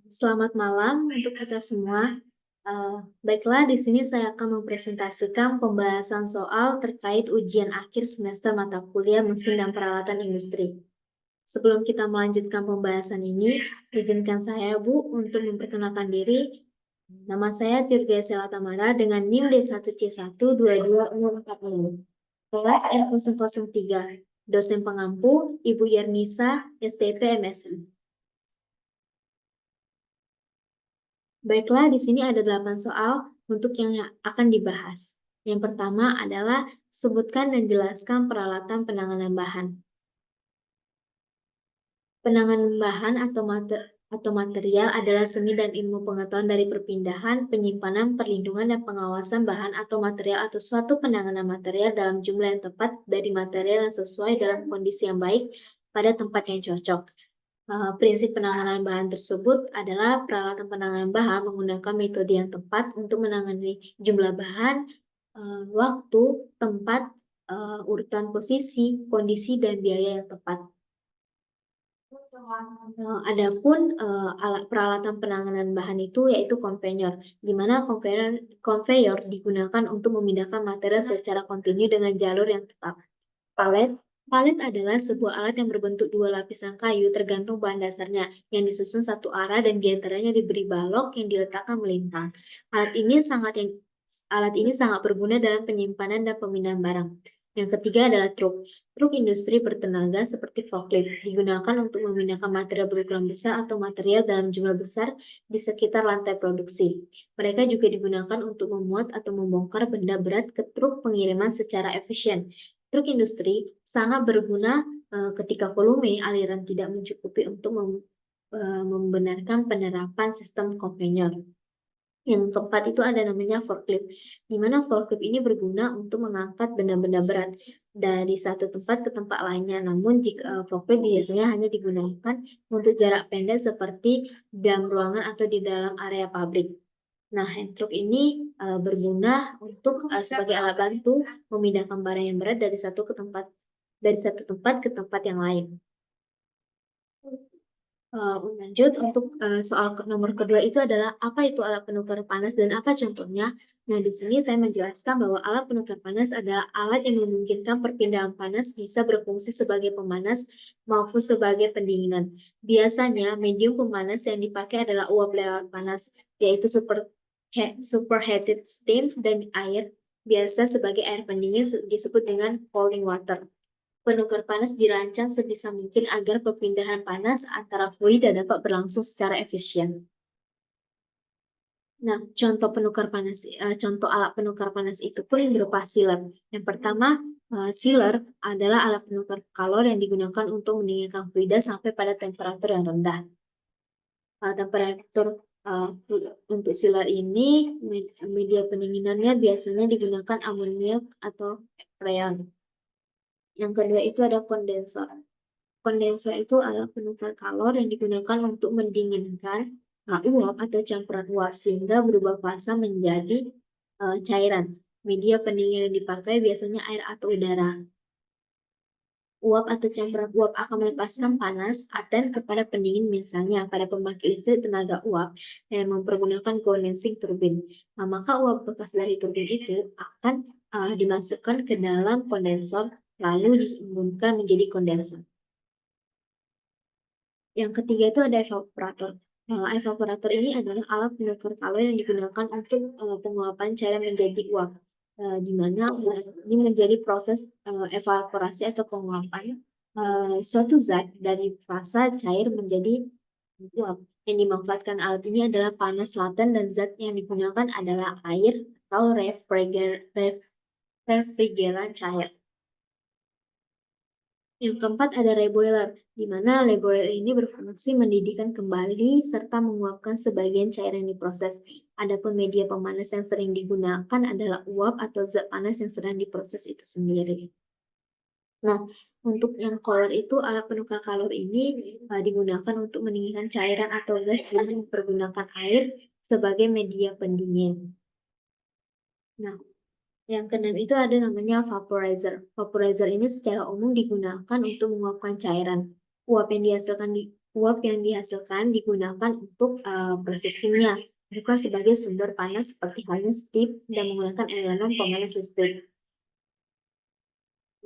Selamat malam untuk kita semua. Baiklah, di sini saya akan mempresentasikan pembahasan soal terkait ujian akhir semester mata kuliah mesin dan peralatan industri. Sebelum kita melanjutkan pembahasan ini, izinkan saya, Bu, untuk memperkenalkan diri. Nama saya Tirga Sela Tamara dengan NIM D1C1226040. Kelas R003. Dosen pengampu, Ibu Yernisa, STP MSN. Baiklah, di sini ada 8 soal untuk yang akan dibahas. Yang pertama adalah sebutkan dan jelaskan peralatan penanganan bahan. Penanganan bahan atau material adalah seni dan ilmu pengetahuan dari perpindahan, penyimpanan, perlindungan, dan pengawasan bahan atau material atau suatu penanganan material dalam jumlah yang tepat dari material yang sesuai dalam kondisi yang baik pada tempat yang cocok. Prinsip penanganan bahan tersebut adalah peralatan penanganan bahan menggunakan metode yang tepat untuk menangani jumlah bahan, waktu, tempat, urutan posisi, kondisi, dan biaya yang tepat. Adapun alat peralatan penanganan bahan itu yaitu konveyor, di mana konveyor digunakan untuk memindahkan material secara kontinu dengan jalur yang tetap. Palet adalah sebuah alat yang berbentuk dua lapisan kayu tergantung bahan dasarnya, yang disusun satu arah dan diantaranya diberi balok yang diletakkan melintang. Alat ini sangat berguna dalam penyimpanan dan pemindahan barang. Yang ketiga adalah truk. Truk industri bertenaga seperti forklift digunakan untuk memindahkan material berukuran besar atau material dalam jumlah besar di sekitar lantai produksi. Mereka juga digunakan untuk memuat atau membongkar benda berat ke truk pengiriman secara efisien. Truk industri sangat berguna ketika volume aliran tidak mencukupi untuk membenarkan penerapan sistem konveyor. Yang keempat itu ada namanya forklift, di mana forklift ini berguna untuk mengangkat benda-benda berat dari satu tempat ke tempat lainnya. Namun jika forklift biasanya hanya digunakan untuk jarak pendek seperti dalam ruangan atau di dalam area pabrik. Nah, hand truck ini berguna untuk sebagai alat bantu memindahkan barang yang berat dari satu tempat ke tempat yang lain. Lanjut untuk soal nomor kedua itu adalah apa itu alat penukar panas dan apa contohnya. Nah, di sini saya menjelaskan bahwa alat penukar panas adalah alat yang memungkinkan perpindahan panas bisa berfungsi sebagai pemanas maupun sebagai pendinginan. Biasanya medium pemanas yang dipakai adalah uap lewat panas, yaitu superheated steam, dan air biasa sebagai air pendingin disebut dengan cooling water. Penukar panas dirancang sebisa mungkin agar perpindahan panas antara fluida dapat berlangsung secara efisien. Nah, contoh alat penukar panas itu pun berupa sealer. Yang pertama, sealer adalah alat penukar kalor yang digunakan untuk mendinginkan fluida sampai pada temperatur yang rendah. Temperatur untuk sealer ini, media pendinginannya biasanya digunakan amoniak atau freon. Yang kedua itu ada kondensor. Kondensor itu alat penukar kalor yang digunakan untuk mendinginkan uap atau campuran uap sehingga berubah fasa menjadi cairan. Media pendingin yang dipakai biasanya air atau udara. Uap atau campuran uap akan melepaskan panas aten kepada pendingin, misalnya pada pembangkit listrik tenaga uap yang mempergunakan condensing turbin. Nah, maka uap bekas dari turbin itu akan dimasukkan ke dalam kondensor lalu diembunkan menjadi kondensor. Yang ketiga itu ada evaporator. Evaporator ini adalah alat penukar kalor yang digunakan untuk penguapan cairan menjadi uap, di mana ini menjadi proses evaporasi atau penguapan suatu zat dari fasa cair menjadi uap. Yang dimanfaatkan alat ini adalah panas laten dan zat yang digunakan adalah air atau refrigeran cair. Yang keempat ada reboiler, di mana reboiler ini berfungsi mendidihkan kembali serta menguapkan sebagian cairan yang diproses. Adapun media pemanas yang sering digunakan adalah uap atau zat panas yang sedang diproses itu sendiri. Nah, untuk yang kolor itu alat penukar kalor ini digunakan untuk mendinginkan cairan atau gas dengan mempergunakan air sebagai media pendingin. Nah, yang keenam itu ada namanya vaporizer. Vaporizer ini secara umum digunakan untuk menguapkan cairan. Uap yang dihasilkan Uap yang dihasilkan digunakan untuk proses kimia, bukan sebagai sumber panas seperti halnya steam dan menggunakan elemen pemanas listrik.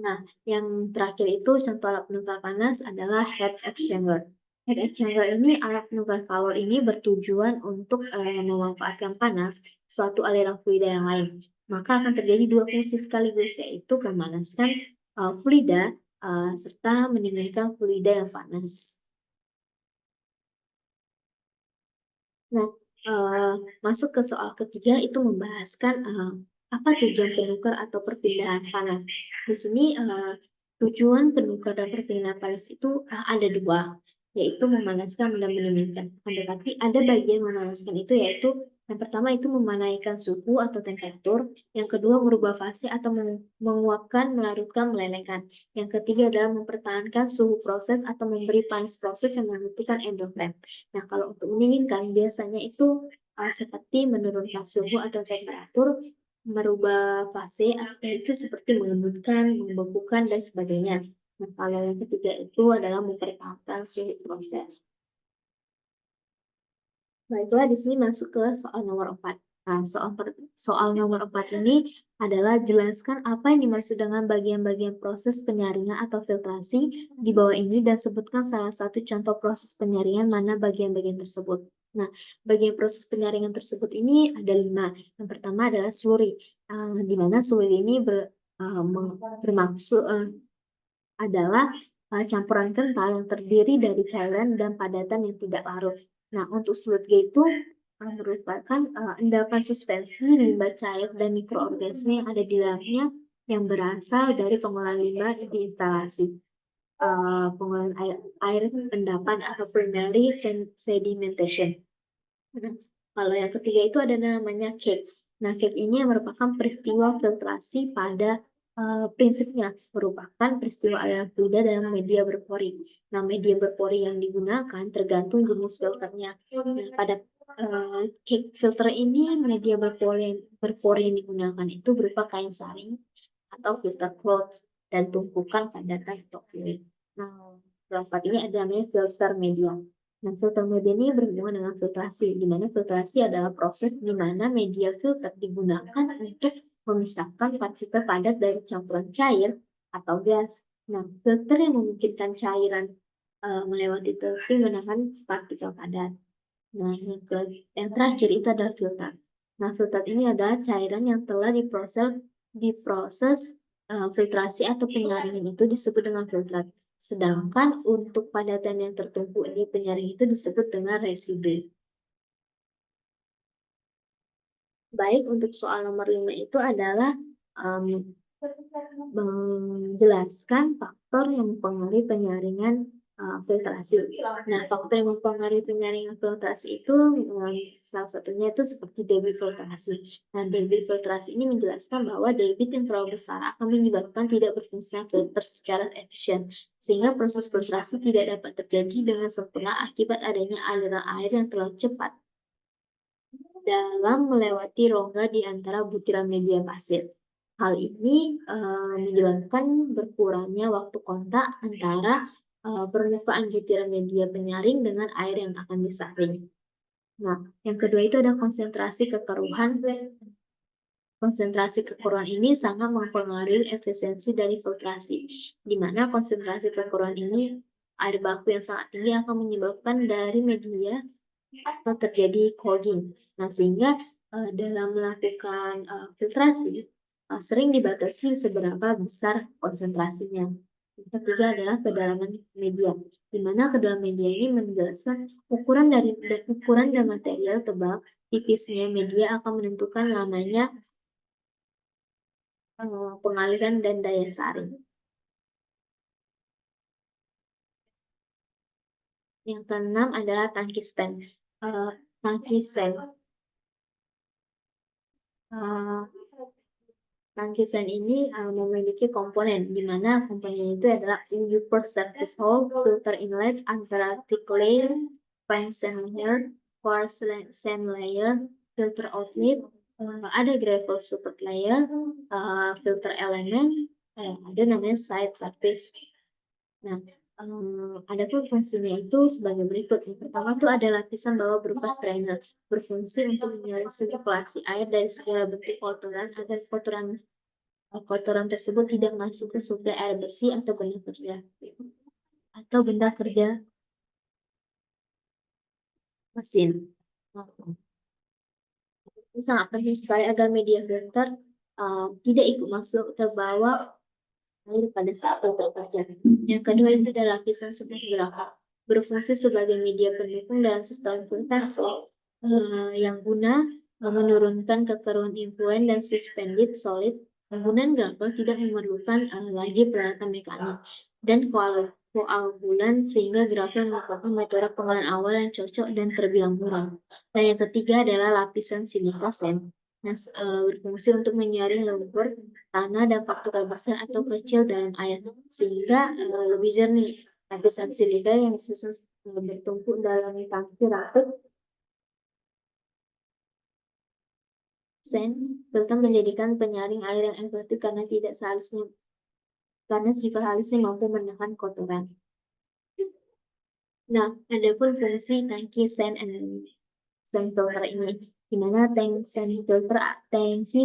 Nah, yang terakhir itu contoh alat penukar panas adalah heat exchanger. Heat exchanger ini, alat penukar kalor ini bertujuan untuk memanfaatkan panas suatu aliran fluida yang lain. Maka akan terjadi dua fungsi sekaligus, yaitu memanaskan fluida serta mendinginkan fluida yang panas. Nah, masuk ke soal ketiga itu membahaskan apa tujuan penukar atau perpindahan panas. Di sini tujuan penukar dan perpindahan panas itu ada dua, yaitu memanaskan dan mendinginkan. Tetapi ada bagian memanaskan itu yaitu yang pertama itu menaikkan suhu atau temperatur, yang kedua merubah fase atau menguapkan, melarutkan, melelehkan. Yang ketiga adalah mempertahankan suhu proses atau memberi panas proses yang membutuhkan endofren. Nah, kalau untuk mendinginkan biasanya itu seperti menurunkan suhu atau temperatur, merubah fase, itu seperti mengendutkan, membekukan, dan sebagainya. Nah, kalau yang ketiga itu adalah mempertahankan suhu proses. Baiklah, di sini masuk ke soal nomor 4. Nah, soal nomor 4 ini adalah jelaskan apa yang dimaksud dengan bagian-bagian proses penyaringan atau filtrasi di bawah ini dan sebutkan salah satu contoh proses penyaringan mana bagian-bagian tersebut. Nah, bagian proses penyaringan tersebut ini ada 5. Yang pertama adalah slurry, di mana slurry ini bermaksud adalah campuran kental yang terdiri dari cairan dan padatan yang tidak larut. Nah, untuk sludge itu merupakan endapan suspensi limbah cair dan mikroorganisme yang ada di dalamnya yang berasal dari pengolahan limbah di instalasi pengolahan air endapan atau primary sedimentation. Nah, kalau yang ketiga itu ada namanya cake. Nah, cake ini merupakan peristiwa filtrasi pada prinsipnya merupakan peristiwa aliran fluida dalam media berpori. Nah, media berpori yang digunakan tergantung jenis filternya. Nah, pada cake filter ini media berpori yang digunakan itu berupa kain saring atau filter cloth dan tumpukan padatan atau fluid. Nah, keempat ini ada namanya filter media. Nah, filter media ini berhubungan dengan filtrasi, di mana filtrasi adalah proses di mana media filter digunakan untuk memisahkan partikel padat dari campuran cair atau gas. Nah, filter yang memungkinkan cairan melewati tepi menahan partikel padat. Nah, yang terakhir itu adalah filter. Nah, filter ini adalah cairan yang telah diproses filtrasi atau penyaringan itu disebut dengan filter. Sedangkan untuk padatan yang tertumpuk di penyaring itu disebut dengan residu. Baik, untuk soal nomor 5 itu adalah menjelaskan faktor yang mempengaruhi penyaringan filtrasi. Nah, faktor yang mempengaruhi penyaringan filtrasi itu salah satunya itu seperti debit filtrasi. Nah, debit filtrasi ini menjelaskan bahwa debit yang terlalu besar akan menyebabkan tidak berfungsinya filter secara efisien, sehingga proses filtrasi tidak dapat terjadi dengan sempurna akibat adanya aliran air yang terlalu cepat dalam melewati rongga di antara butiran media pasir. Hal ini menyebabkan berkurangnya waktu kontak antara permukaan butiran media penyaring dengan air yang akan disaring. Nah, yang kedua itu ada konsentrasi kekeruhan. Konsentrasi kekeruhan ini sangat mempengaruhi efisiensi dari filtrasi, di mana konsentrasi kekeruhan ini air baku yang sangat tinggi akan menyebabkan dari media atau terjadi clogging. Nah, sehingga dalam melakukan filtrasi sering dibatasi seberapa besar konsentrasinya. Yang ketiga adalah kedalaman media, di mana kedalaman media ini menjelaskan ukuran dan material tebal tipisnya media akan menentukan lamanya pengaliran dan daya saring. Yang keenam adalah tangki stand. Tangki stand. Tangki stand ini memiliki komponen, di mana komponen itu adalah upper surface hole, filter inlet, antarctic layer, fine sand layer, coarse sand layer, filter outlet, ada gravel support layer, filter element, ada namanya side surface. Nah, Adapun fungsinya itu sebagai berikut. Yang pertama itu ada lapisan bawah berupa strainer, berfungsi untuk menyaring sirkulasi air dari segala bentuk kotoran agar kotoran tersebut tidak masuk ke suplai air bersih atau benda kerja mesin. Ini sangat penting sekali agar media filter tidak ikut masuk terbawa air pada saat filter kerja. Yang kedua itu adalah lapisan subhidrokarbon, berfungsi sebagai media pendukung dalam sistem filtrasi yang guna menurunkan kekeruan influent dan suspended solid. Penggunaan grapple tidak memerlukan lagi peralatan mekanik dan koagulan sehingga grapple merupakan metode pengolahan awal yang cocok dan terbilang murah. Nah, yang ketiga adalah lapisan silika sand yang berfungsi untuk menyaring lumpur, tanah, dan partikel besar atau kecil dalam air sehingga lebih jernih. Lapisan silika yang disusun bertumpuk dalam tangki rapet sand filter menjadikan penyaring air yang efektif karena sifat halusnya mampu menahan kotoran. Nah, adapun fungsi tangki sand filter ini, di mana tangki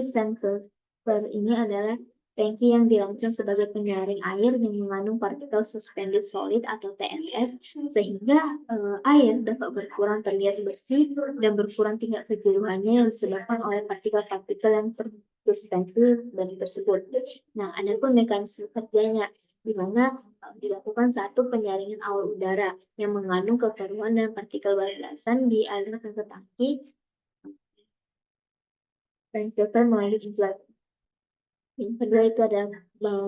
sand filter ini adalah tangki yang dirancang sebagai penyaring air yang mengandung partikel suspended solid atau TSS, sehingga air dapat berkurang terlihat bersih dan berkurang tingkat kejenuhannya yang disebabkan oleh partikel-partikel yang tersuspensi dari tersebut. Nah, adapun mekanisme kerjanya, di mana dilakukan satu penyaringan awal udara yang mengandung kekeruan dan partikel bagasan dialirkan ke tangki dan filter melalui implant. Yang kedua itu adalah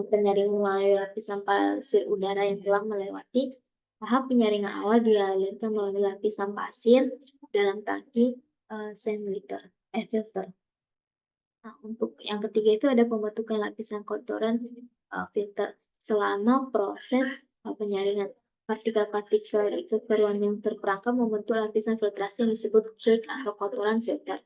penyaringan melalui lapisan pasir udara yang telah melewati tahap penyaringan awal dialirkan melalui lapisan pasir dalam tangki filter. Nah, untuk yang ketiga itu ada pembentukan lapisan kotoran filter. Selama proses penyaringan, partikel-partikel kekeruan yang terperangkap membentuk lapisan filtrasi yang disebut cake atau kotoran filter.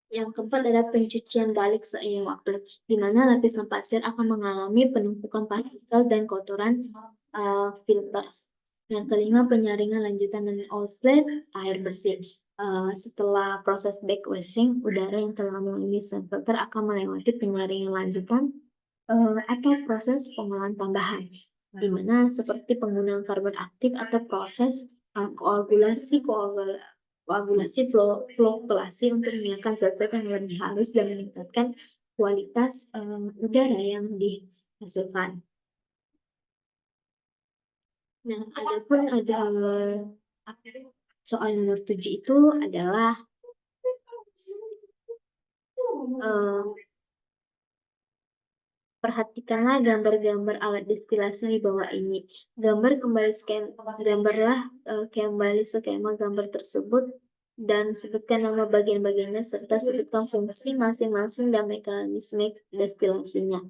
Yang keempat adalah pencucian balik seiring waktu, di mana lapisan pasir akan mengalami penumpukan partikel dan kotoran filter. Yang kelima, penyaringan lanjutan dan outlet air bersih. Setelah proses backwashing, udara yang telah melalui filter akan melewati penyaringan lanjutan atau proses pengolahan tambahan, di mana seperti penggunaan karbon aktif atau proses koagulasi flockulasi untuk menghilangkan zat-zat yang lebih halus dan meningkatkan kualitas udara yang dihasilkan. Nah, ada soal nomor 7 itu adalah perhatikanlah gambar-gambar alat destilasi di bawah ini. Gambarlah kembali skema gambar tersebut dan sebutkan nama bagian-bagiannya serta sebutkan fungsi masing-masing dan mekanisme destilasinya.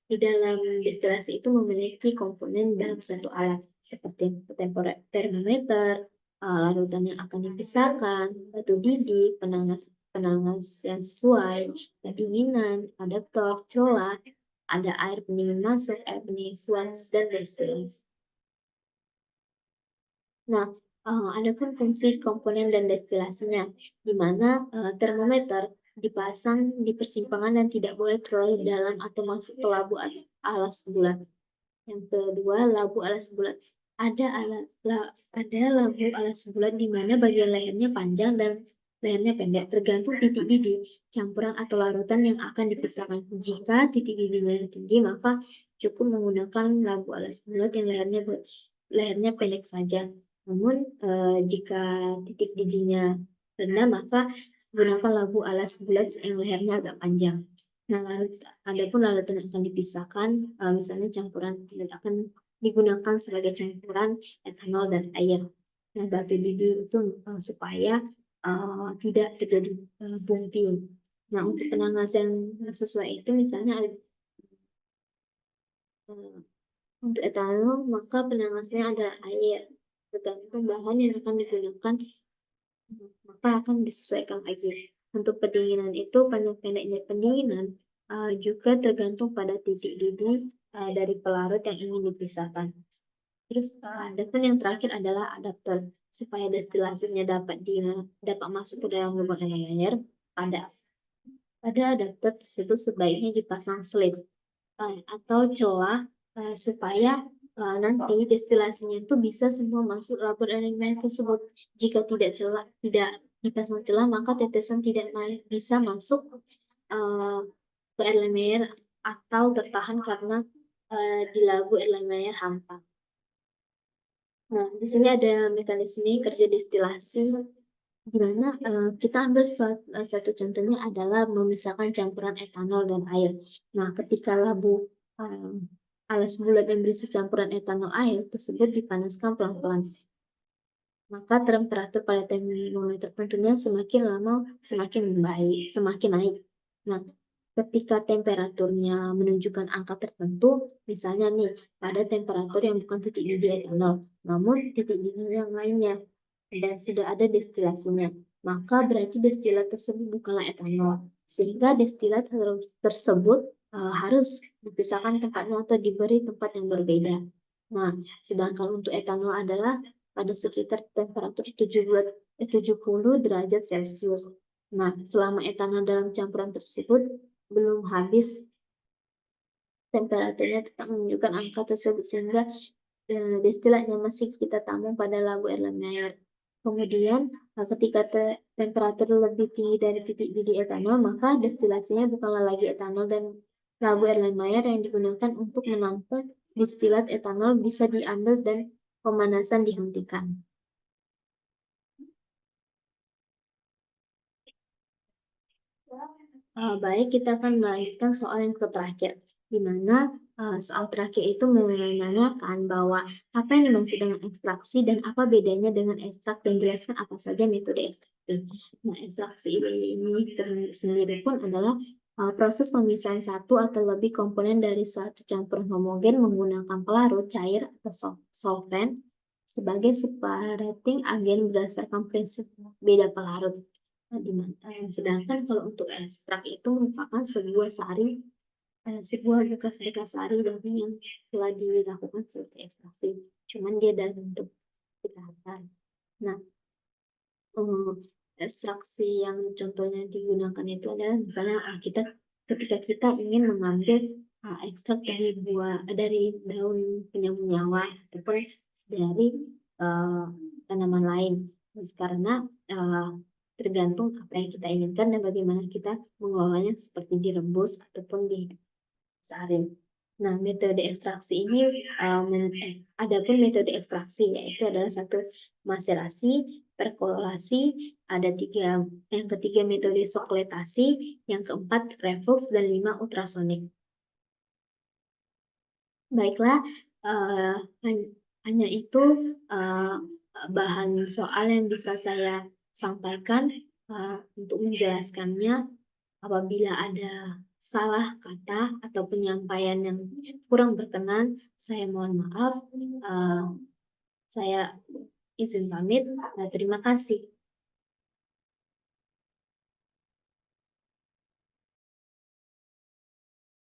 Di dalam destilasi itu memiliki komponen dalam satu alat seperti termometer, larutan yang akan dipisahkan, batu didih, penanas yang sesuai, pendinginan, adaptor, celah, ada air pendingin masuk, air pendingin keluar, dan destilasi. Nah, adapun fungsi komponen dan destilasinya, di mana termometer dipasang di persimpangan dan tidak boleh terlalu dalam atau masuk ke labu alas bulat. Yang kedua, labu alas bulat. Ada labu alas bulat di mana bagian lehernya panjang dan lehernya pendek, tergantung titik didih, campuran atau larutan yang akan dipisahkan. Jika titik didihnya tinggi, maka cukup menggunakan labu alas bulat yang lehernya pendek saja. Namun, jika titik didihnya rendah, maka gunakan labu alas bulat yang lehernya agak panjang. Nah, adapun larutan yang akan dipisahkan, misalnya campuran dan akan digunakan sebagai campuran etanol dan air. Nah, batu didih itu supaya tidak terjadi bumping. Nah, untuk penanganan yang sesuai itu misalnya untuk etanol, maka penangasnya ada air. Tergantung bahan yang akan digunakan, maka akan disesuaikan air. Untuk pendinginan itu, panjang pendeknya pendinginan juga tergantung pada titik didih dari pelarut yang ingin dipisahkan. Terus adapun yang terakhir adalah adapter. Supaya destilasinya dapat masuk ke dalam lubang air, pada adapter tersebut sebaiknya dipasang slit atau celah supaya nanti destilasinya itu bisa semua masuk labor elemen tersebut. Jika tidak dipasang celah, maka tetesan tidak bisa masuk ke elemen atau tertahan karena di labu elemen hampa. Nah, di sini ada mekanisme kerja destilasi, di mana kita ambil satu contohnya adalah memisahkan campuran etanol dan air. Nah, ketika labu alas bulat yang berisi campuran etanol air tersebut dipanaskan pelan-pelan, maka temperatur pada termometer tentunya semakin lama semakin naik. Nah, ketika temperaturnya menunjukkan angka tertentu, misalnya nih, pada temperatur yang bukan titik didih etanol, namun titik didih yang lainnya, dan sudah ada destilasinya, maka berarti destilat tersebut bukanlah etanol, sehingga destilat tersebut harus dipisahkan tempatnya atau diberi tempat yang berbeda. Nah, sedangkan untuk etanol adalah pada sekitar temperatur 70 derajat Celcius. Nah, selama etanol dalam campuran tersebut belum habis, temperaturnya tetap menunjukkan angka tersebut sehingga destilatnya masih kita tampung pada labu Erlenmeyer. Kemudian ketika temperatur lebih tinggi dari titik didih etanol, maka destilasinya bukanlah lagi etanol dan labu Erlenmeyer yang digunakan untuk menampung destilat etanol bisa diambil dan pemanasan dihentikan. Baik, kita akan melanjutkan soal yang terakhir, di mana soal terakhir itu menanyakan bahwa apa yang dimaksud dengan ekstraksi dan apa bedanya dengan ekstrak, dan jelaskan apa saja metode ekstraksi. Nah, ekstraksi ini sendiri pun adalah proses pemisahan satu atau lebih komponen dari suatu campuran homogen menggunakan pelarut, cair, atau solvent sebagai separating agen berdasarkan prinsip beda pelarut. Sedangkan kalau untuk ekstrak itu merupakan sebuah bekas sari dari yang telah dilakukan seperti ekstraksi, cuman dia dalam bentuk kejahatan. Nah, ekstraksi yang contohnya digunakan itu adalah misalnya ketika kita ingin mengambil ekstrak dari daun penyambung nyawa ataupun dari tanaman lain, karena tergantung apa yang kita inginkan dan bagaimana kita mengelolanya, seperti direbus ataupun disaring. Nah, metode ekstraksi ini adapun metode ekstraksi yaitu adalah satu maserasi, perkolorasi, yang ketiga metode sokletasi, yang keempat reflux, dan 5 ultrasonik. Baiklah, hanya itu bahan soal yang bisa saya sampaikan. Untuk menjelaskannya, apabila ada salah kata atau penyampaian yang kurang berkenan, saya mohon maaf. Saya izin pamit. Terima kasih.